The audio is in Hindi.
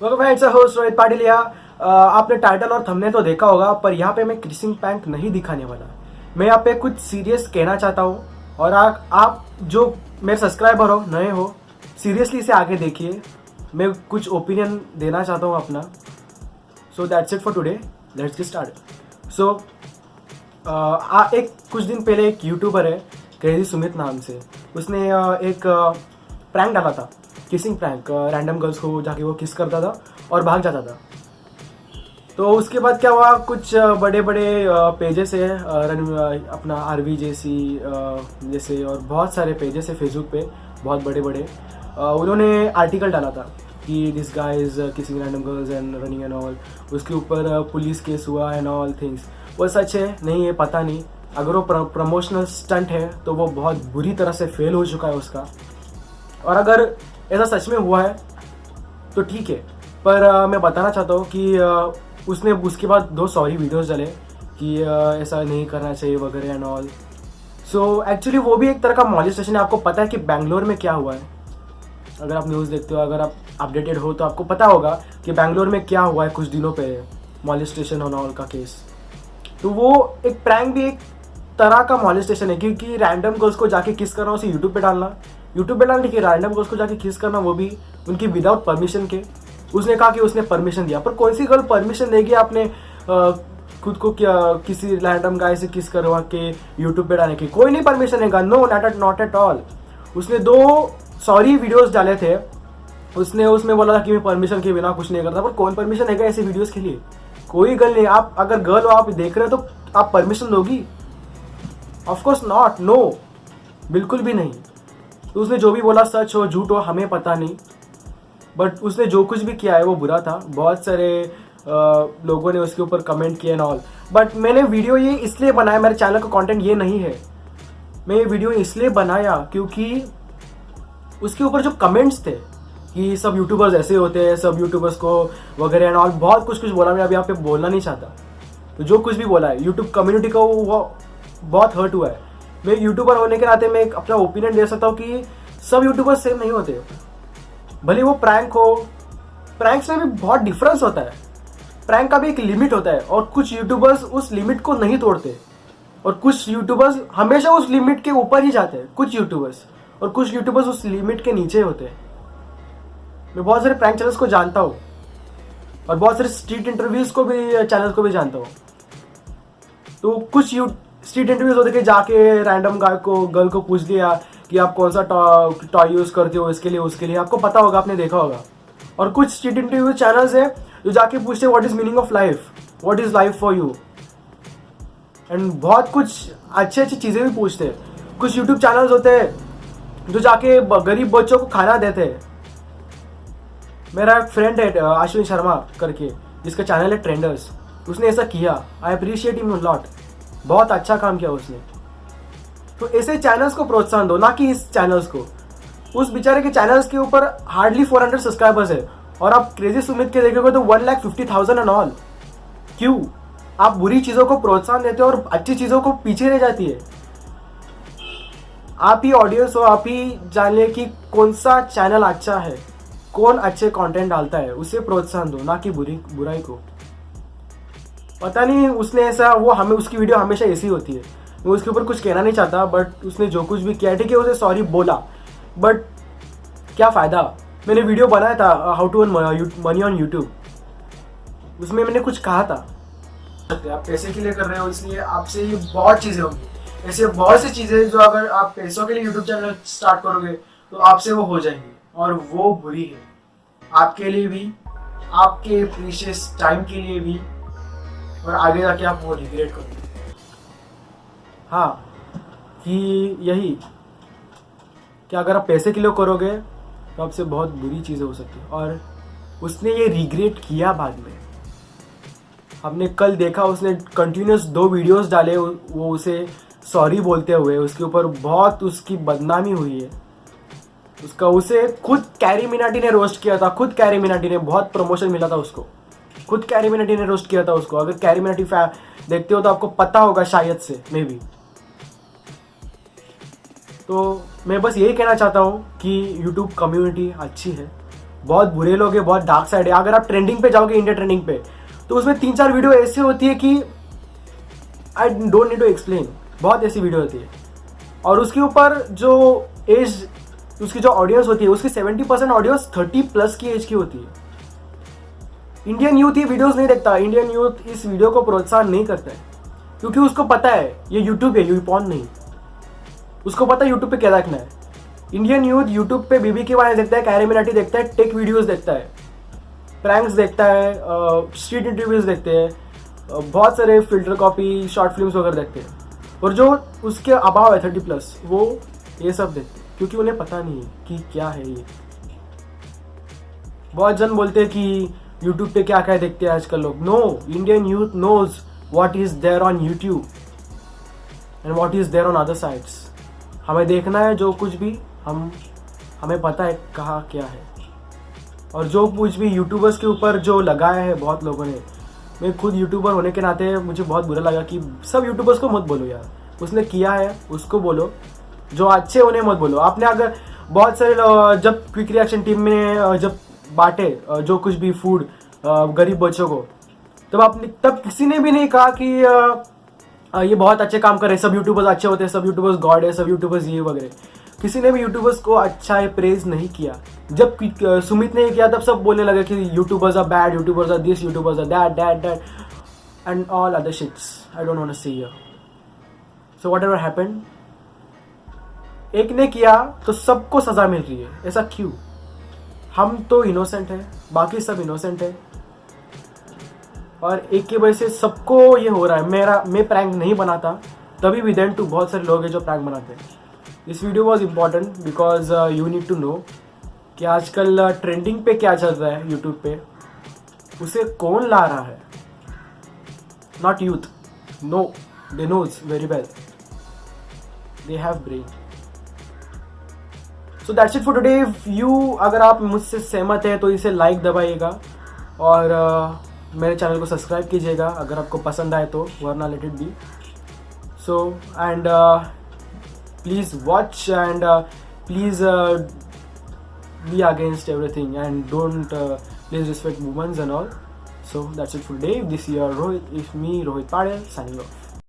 वेलकम भाई, इट्स होस्ट रोहित पाटिल यहाँ। आपने टाइटल और थंबनेल तो देखा होगा, पर यहाँ पे मैं किसिंग प्रैंक नहीं दिखाने वाला। मैं यहाँ पे कुछ सीरियस कहना चाहता हूँ और आप जो मेरे सब्सक्राइबर हो, नए हो, सीरियसली इसे आगे देखिए। मैं कुछ ओपिनियन देना चाहता हूँ अपना। So that's it for today, let's get start. So एक कुछ दिन पहले एक यूट्यूबर है क्रेजी सुमित नाम से, उसने एक प्रैंक डाला था, किसिंग प्रैंक। रैंडम गर्ल्स को जाके वो किस करता था और भाग जाता था। तो उसके बाद क्या हुआ, कुछ बड़े बड़े पेजेस है, अपना आरवी जैसे और बहुत सारे पेजेस है फेसबुक पे, बहुत बड़े बड़े। उन्होंने आर्टिकल डाला था कि this guy is kissing random girls and running and all. उसके ऊपर पुलिस केस हुआ एंड ऑल थिंग्स। वो सच है नहीं है पता नहीं, अगर वो प्रमोशनल स्टंट है तो वो बहुत बुरी तरह से फेल हो चुका है उसका। और अगर ऐसा सच में हुआ है तो ठीक है, पर मैं बताना चाहता हूँ कि उसने उसके बाद 2 सॉरी वीडियोस डाले कि ऐसा नहीं करना चाहिए वगैरह एंड ऑल। सो एक्चुअली वो भी एक तरह का मॉलेस्टेशन है। आपको पता है कि बेंगलोर में क्या हुआ है? अगर आप न्यूज़ देखते हो, अगर आप अपडेटेड हो तो आपको पता होगा कि बेंगलोर में क्या हुआ है कुछ दिनों पहले, मॉलेस्टेशन एंड ऑल का केस। तो वो एक प्रैंक भी एक तरह का मॉलेस्टेशन है, क्योंकि रैंडम गर्ल्स को जाके किस करना, उसे यूट्यूब पे डालना ठीक है, रैंडम गर्ल्स को जाके किस करना, वो भी उनकी विदाउट परमिशन के। उसने कहा कि उसने परमिशन दिया, पर कौन सी गर्ल परमिशन देगी आपने खुद को क्या किसी रैंडम गाय से किस करवा के यूट्यूब पे डालने की? कोई नहीं परमिशन देगा, नो, नॉट एट ऑल। उसने 2 सॉरी वीडियोस डाले थे। उसने उसमें बोला था कि मैं परमिशन के बिना कुछ नहीं करता, पर कौन परमिशन देगा ऐसे वीडियोस के लिए? कोई गर्ल नहीं। आप अगर गर्ल हो, आप देख रहे हो तो आप परमिशन दोगी? ऑफकोर्स नॉट, नो, बिल्कुल भी नहीं। तो उसने जो भी बोला, सच हो झूठ हो हमें पता नहीं, बट उसने जो कुछ भी किया है वो बुरा था। बहुत सारे लोगों ने उसके ऊपर कमेंट किए एंड ऑल। बट मैंने वीडियो ये इसलिए बनाया, मेरे चैनल का कंटेंट ये नहीं है। मैं ये वीडियो इसलिए बनाया क्योंकि उसके ऊपर जो कमेंट्स थे कि सब यूट्यूबर्स ऐसे होते हैं, सब यूट्यूबर्स को वगैरह एंड ऑल, बहुत कुछ बोला। मैं अभी यहाँ पे बोलना नहीं चाहता। तो जो कुछ भी बोला है, यूट्यूब कम्युनिटी को वो बहुत हर्ट हुआ है। मैं यूट्यूबर होने के नाते मैं एक अपना ओपिनियन दे सकता हूँ कि सब यूट्यूबर्स सेम नहीं होते। भले वो प्रैंक हो, प्रैंक्स में भी बहुत डिफरेंस होता है। प्रैंक का भी एक लिमिट होता है और कुछ यूट्यूबर्स उस लिमिट को नहीं तोड़ते, और कुछ यूट्यूबर्स हमेशा उस लिमिट के ऊपर ही जाते हैं, कुछ यूट्यूबर्स। और कुछ यूट्यूबर्स उस लिमिट के नीचे होते हैं। मैं बहुत सारे प्रैंक चैनल्स को जानता हूँ और बहुत सारे स्ट्रीट इंटरव्यूज को भी, चैनल्स को भी जानता हूँ। तो कुछ स्ट्रीट इंटरव्यूज होते कि जाके रैंडम गाय को, गर्ल को पूछ दिया कि आप कौन सा टॉय यूज करते हो, इसके लिए उसके लिए, आपको पता होगा, आपने देखा होगा। और कुछ स्ट्रीट इंटरव्यू चैनल्स है जो जाके पूछते what is meaning of life, what is life for you, and बहुत कुछ अच्छी चीजें भी पूछते हैं। कुछ यूट्यूब चैनल्स होते हैं जो जाके गरीब बच्चों को खाना देते हैं। मेरा एक फ्रेंड है अश्विन शर्मा करके, जिसका चैनल है ट्रेंडर्स, उसने ऐसा किया। आई अप्रिशिएट हिम लॉट, बहुत अच्छा काम किया उसने। तो ऐसे चैनल्स को प्रोत्साहन दो, ना कि इस चैनल्स को। उस बेचारे के चैनल्स के ऊपर हार्डली 400 सब्सक्राइबर्स है और आप क्रेजी सुमित के देखोगे तो 1,50,000 एंड ऑल। क्यों? आप बुरी चीजों को प्रोत्साहन देते हो और अच्छी चीजों को पीछे रह जाती है। आप ही ऑडियंस हो, आप ही जानिए कि कौन सा चैनल अच्छा है, कौन अच्छे कंटेंट डालता है, उसे प्रोत्साहन दो, ना कि बुराई को। पता नहीं उसने ऐसा, वो हमें, उसकी वीडियो हमेशा ऐसी होती है। मैं उसके ऊपर कुछ कहना नहीं चाहता, बट उसने जो कुछ भी किया, ठीक है, उसे सॉरी बोला, बट क्या फ़ायदा? मैंने वीडियो बनाया था how to earn money on YouTube, उसमें मैंने कुछ कहा था। आप पैसे के लिए कर रहे हो, इसलिए आपसे ये बहुत चीज़ें होंगी, ऐसे बहुत सी चीज़ें जो अगर आप पैसों के लिए यूट्यूब चैनल स्टार्ट करोगे तो आपसे वो हो जाएंगी, और वो बुरी है आपके लिए भी, आपके प्रीशियस टाइम के लिए भी, और आगे जाके आप वो रिग्रेट करोगे। हाँ, कि यही कि अगर आप पैसे के लिए करोगे तो आपसे बहुत बुरी चीज़ें हो सकती है। और उसने ये रिग्रेट किया बाद में। हमने कल देखा, उसने कंटिन्यूस 2 वीडियोस डाले, वो उसे सॉरी बोलते हुए, उसके ऊपर बहुत उसकी बदनामी हुई है। उसे खुद कैरी मिनाटी ने रोस्ट किया था, खुद कैरी मिनाटी ने, बहुत प्रमोशन मिला था उसको, खुद कैरी मिनाटी ने रोस्ट किया था उसको। अगर कैरी मिनाटी देखते हो तो आपको पता होगा शायद से, मे बी। तो मैं बस यही कहना चाहता हूँ कि यूट्यूब कम्युनिटी अच्छी है, बहुत बुरे लोग हैं, बहुत डार्क साइड है। अगर आप ट्रेंडिंग पे जाओगे, इंडिया ट्रेंडिंग पे, तो उसमें 3-4 वीडियो ऐसे होती है कि I don't need to explain, बहुत ऐसी वीडियो होती है। और उसके ऊपर जो एज, उसकी जो ऑडियंस होती है, उसकी 70% ऑडियंस 30+ की एज की होती है। इंडियन यूथ ये वीडियोस नहीं देखता, इंडियन यूथ इस वीडियो को प्रोत्साहन नहीं करता है, क्योंकि उसको पता है ये यूट्यूब है, यूपॉन नहीं। उसको पता है यूट्यूब पे क्या देखना है। इंडियन यूथ यूट्यूब पे बीबी के वाले देखता है, कैरी मिनाटी देखता है, टेक वीडियोस देखता है, प्रैंक्स देखता है, स्ट्रीट इंटरव्यूज देखते हैं, बहुत सारे फिल्टर कॉपी, शॉर्ट फिल्म्स वगैरह देखते हैं। और जो उसके अभाव है 30+, वो ये सब देखते हैं, क्योंकि उन्हें पता नहीं है कि क्या है ये। बहुत जन बोलते हैं कि यूट्यूब पे क्या क्या देखते हैं आजकल लोग। No, Indian youth knows what is there on YouTube and what is there on other sites. हमें देखना है जो कुछ भी, हमें पता है कहाँ क्या है। और जो कुछ भी यूट्यूबर्स के ऊपर जो लगाया है बहुत लोगों ने, मैं खुद यूट्यूबर होने के नाते मुझे बहुत बुरा लगा कि सब यूट्यूबर्स को मत बोलो यार, उसने किया है उसको बोलो, जो अच्छे उन्हें मत बोलो। आपने अगर बहुत सारे जब क्विक रिएक्शन टीम में जब बांटे जो कुछ भी फूड गरीब बच्चों को, तब किसी ने भी नहीं कहा कि ये बहुत अच्छे काम कर रहे हैं, सब यूट्यूबर्स अच्छे होते हैं, सब यूट्यूबर्स गॉड है, सब यूट्यूबर्स ये वगैरह। किसी ने भी यूट्यूबर्स को अच्छा है प्रेज नहीं किया। जब सुमित ने किया तब सब बोलने लगे कि YouTubers are bad, YouTubers are this, YouTubers are that and all other shits I don't want to say here. So whatever happened, एक ने किया तो सबको सजा मिल रही है, ऐसा क्यों? हम तो इनोसेंट है, बाकी सब इनोसेंट है, और एक की वजह से सबको ये हो रहा है। मैं प्रैंक नहीं बनाता तभी भी देन टू बहुत सारे लोग हैं जो प्रैंक बनाते हैं। This video was important because you need to know कि आजकल ट्रेंडिंग पे क्या चल रहा है यूट्यूब पे, उसे कौन ला रहा है। Not youth, no, they knows very well, they have brain. So that's it for today. अगर आप मुझसे सहमत है तो इसे लाइक दबाइएगा और मेरे चैनल को सब्सक्राइब कीजिएगा अगर आपको पसंद आए तो, वरना let it be. So and please watch and please be against everything and don't please respect women and all. So that's it for today. This year Rohit, if me Rohit Padel signing off.